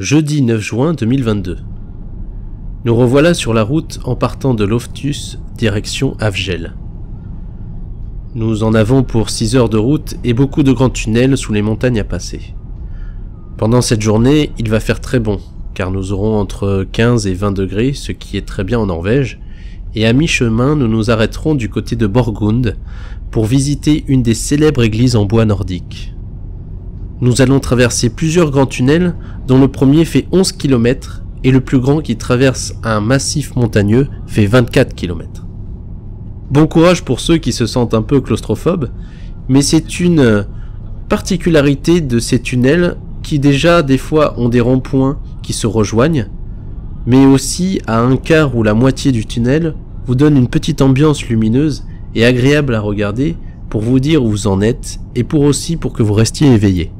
jeudi 9 juin 2022. Nous revoilà sur la route en partant de Loftus, direction Avgel. Nous en avons pour 6 heures de route et beaucoup de grands tunnels sous les montagnes à passer. Pendant cette journée, il va faire très bon, car nous aurons entre 15 et 20 degrés, ce qui est très bien en Norvège, et à mi-chemin, nous nous arrêterons du côté de Borgund pour visiter une des célèbres églises en bois nordique. Nous allons traverser plusieurs grands tunnels, dont le premier fait 11 km et le plus grand qui traverse un massif montagneux fait 24 km. Bon courage pour ceux qui se sentent un peu claustrophobes, mais c'est une particularité de ces tunnels qui déjà des fois ont des ronds-points qui se rejoignent, mais aussi à un quart ou la moitié du tunnel vous donne une petite ambiance lumineuse et agréable à regarder pour vous dire où vous en êtes et pour que vous restiez éveillé.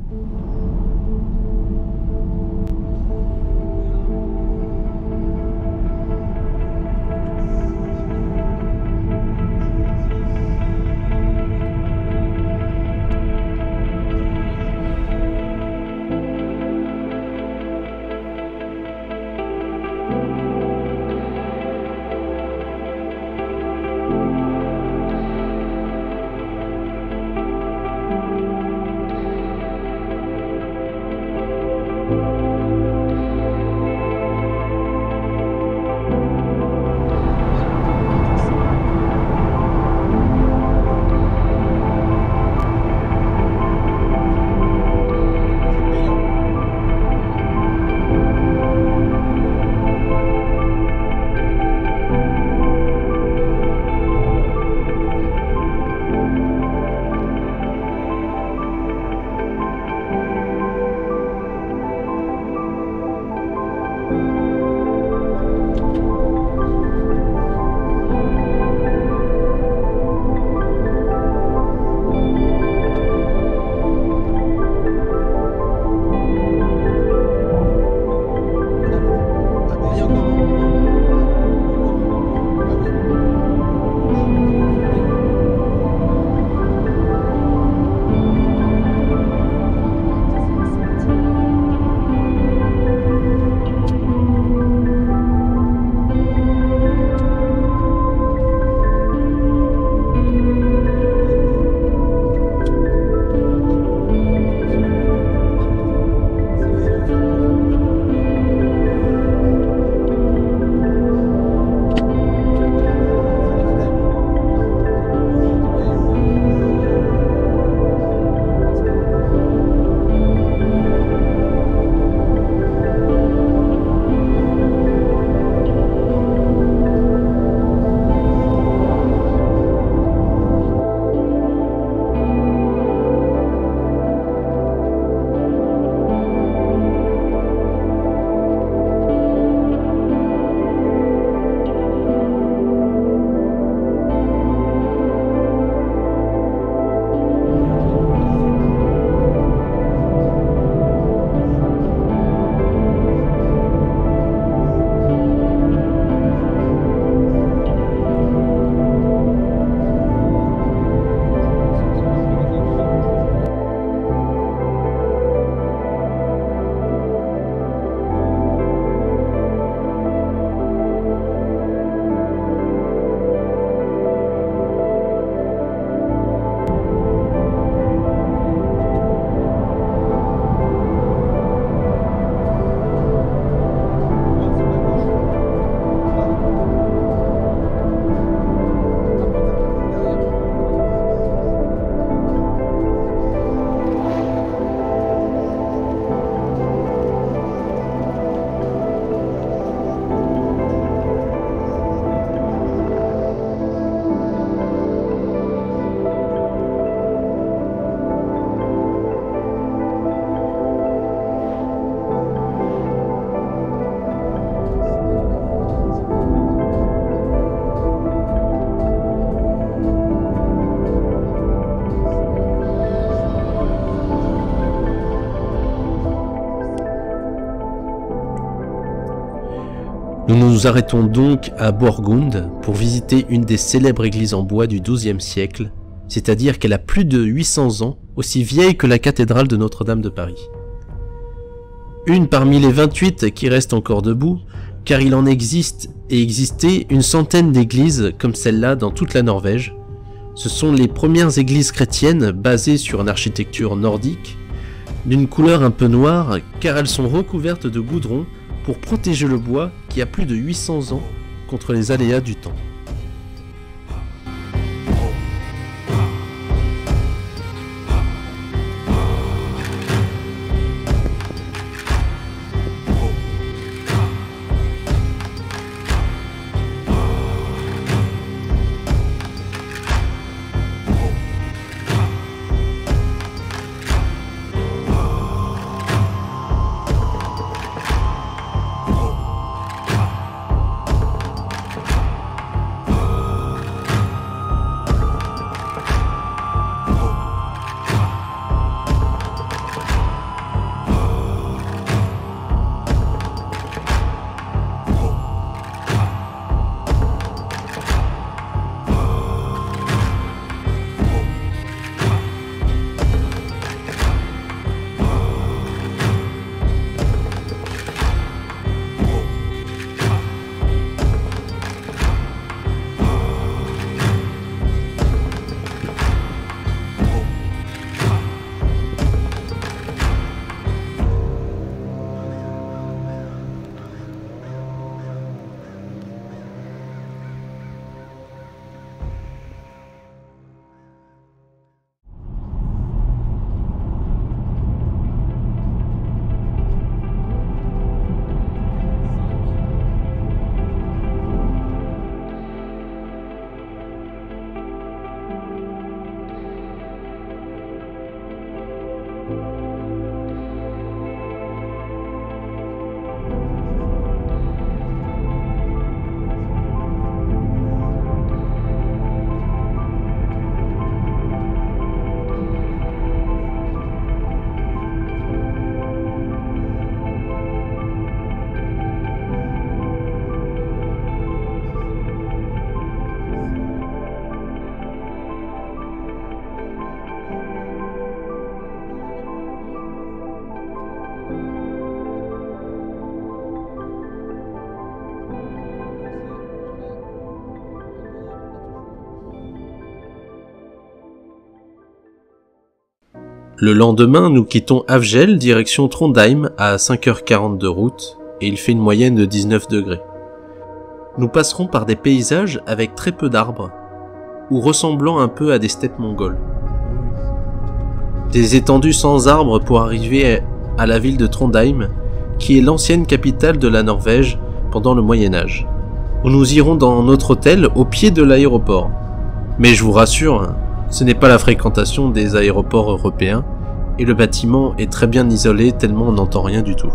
Nous nous arrêtons donc à Borgund pour visiter une des célèbres églises en bois du XIIe siècle, c'est-à-dire qu'elle a plus de 800 ans, aussi vieille que la cathédrale de Notre-Dame de Paris. Une parmi les 28 qui restent encore debout, car il en existe et existait une centaine d'églises comme celle-là dans toute la Norvège. Ce sont les premières églises chrétiennes basées sur une architecture nordique, d'une couleur un peu noire car elles sont recouvertes de goudron pour protéger le bois qui a plus de 800 ans contre les aléas du temps. Le lendemain, nous quittons Havgel, direction Trondheim, à 5h40 de route, et il fait une moyenne de 19 degrés. Nous passerons par des paysages avec très peu d'arbres, ou ressemblant un peu à des steppes mongoles. Des étendues sans arbres pour arriver à la ville de Trondheim, qui est l'ancienne capitale de la Norvège pendant le Moyen-Âge, où nous irons dans notre hôtel au pied de l'aéroport. Mais je vous rassure, ce n'est pas la fréquentation des aéroports européens, et le bâtiment est très bien isolé tellement on n'entend rien du tout.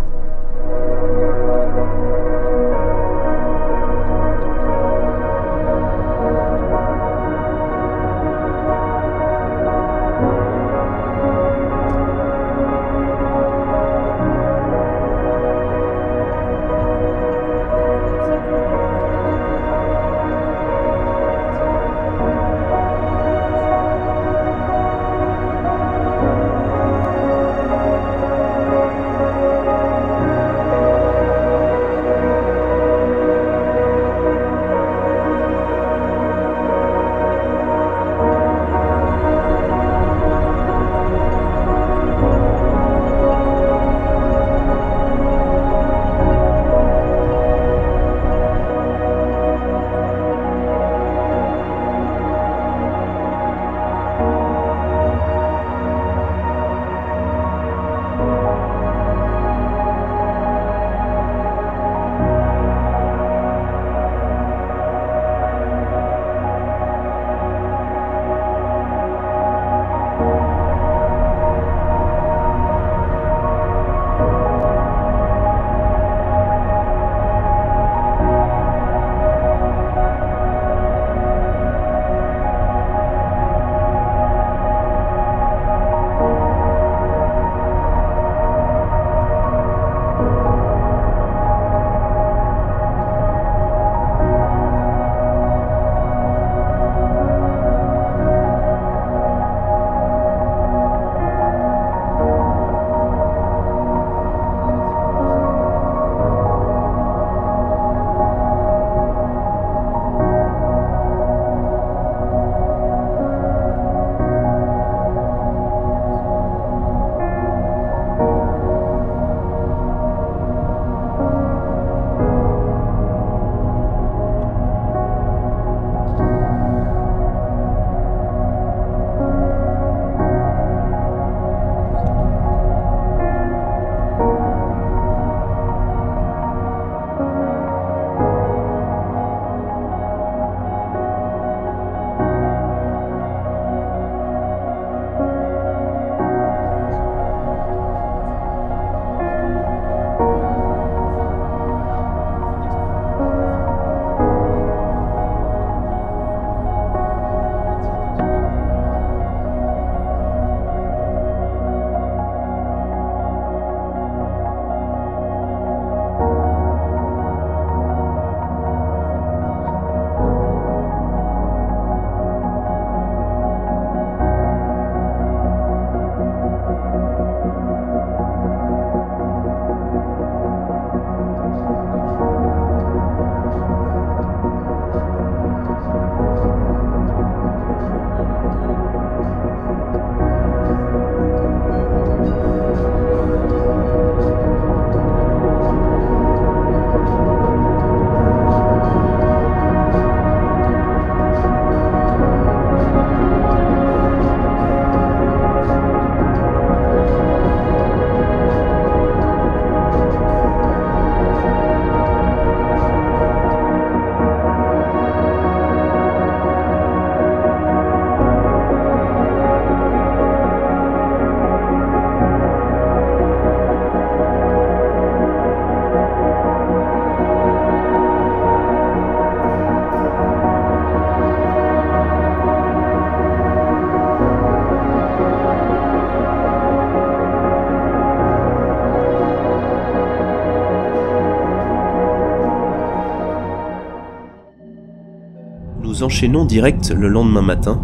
enchaînons direct le lendemain matin.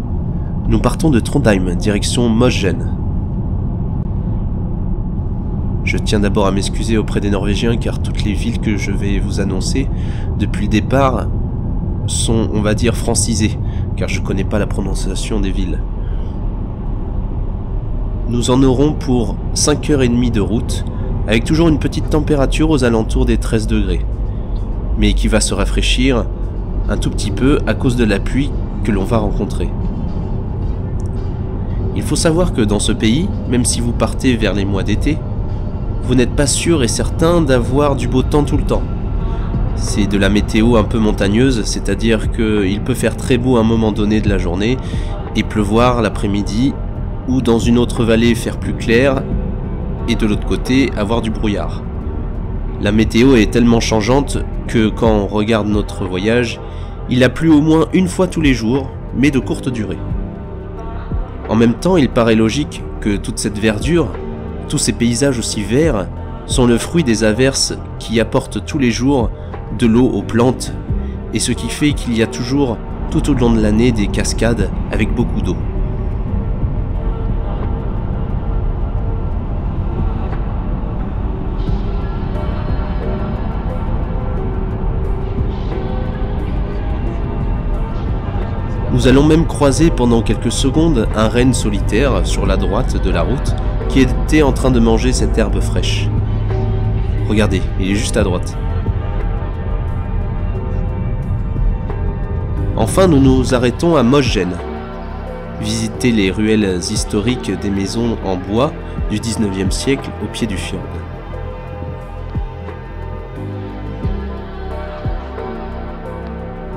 Nous partons de Trondheim, direction Mosgen. Je tiens d'abord à m'excuser auprès des Norvégiens car toutes les villes que je vais vous annoncer depuis le départ sont, on va dire, francisées, car je connais pas la prononciation des villes. Nous en aurons pour 5h30 de route, avec toujours une petite température aux alentours des 13 degrés, mais qui va se rafraîchir un tout petit peu à cause de la pluie que l'on va rencontrer. Il faut savoir que dans ce pays, même si vous partez vers les mois d'été, vous n'êtes pas sûr et certain d'avoir du beau temps tout le temps. C'est de la météo un peu montagneuse, c'est-à-dire qu'il peut faire très beau à un moment donné de la journée et pleuvoir l'après-midi, ou dans une autre vallée faire plus clair et de l'autre côté avoir du brouillard. La météo est tellement changeante que quand on regarde notre voyage, il a plu au moins une fois tous les jours, mais de courte durée. En même temps, il paraît logique que toute cette verdure, tous ces paysages aussi verts, sont le fruit des averses qui apportent tous les jours de l'eau aux plantes, et ce qui fait qu'il y a toujours, tout au long de l'année, des cascades avec beaucoup d'eau. Nous allons même croiser pendant quelques secondes un renne solitaire sur la droite de la route qui était en train de manger cette herbe fraîche. Regardez, il est juste à droite. Enfin, nous nous arrêtons à Mosgen. Visiter les ruelles historiques des maisons en bois du 19e siècle au pied du fjord.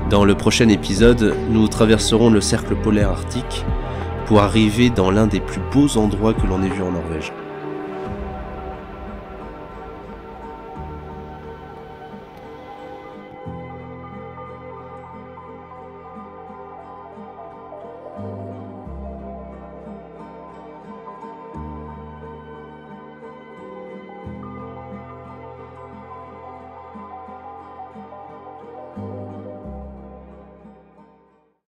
Dans le prochain épisode, nous traverserons le cercle polaire arctique pour arriver dans l'un des plus beaux endroits que l'on ait vu en Norvège.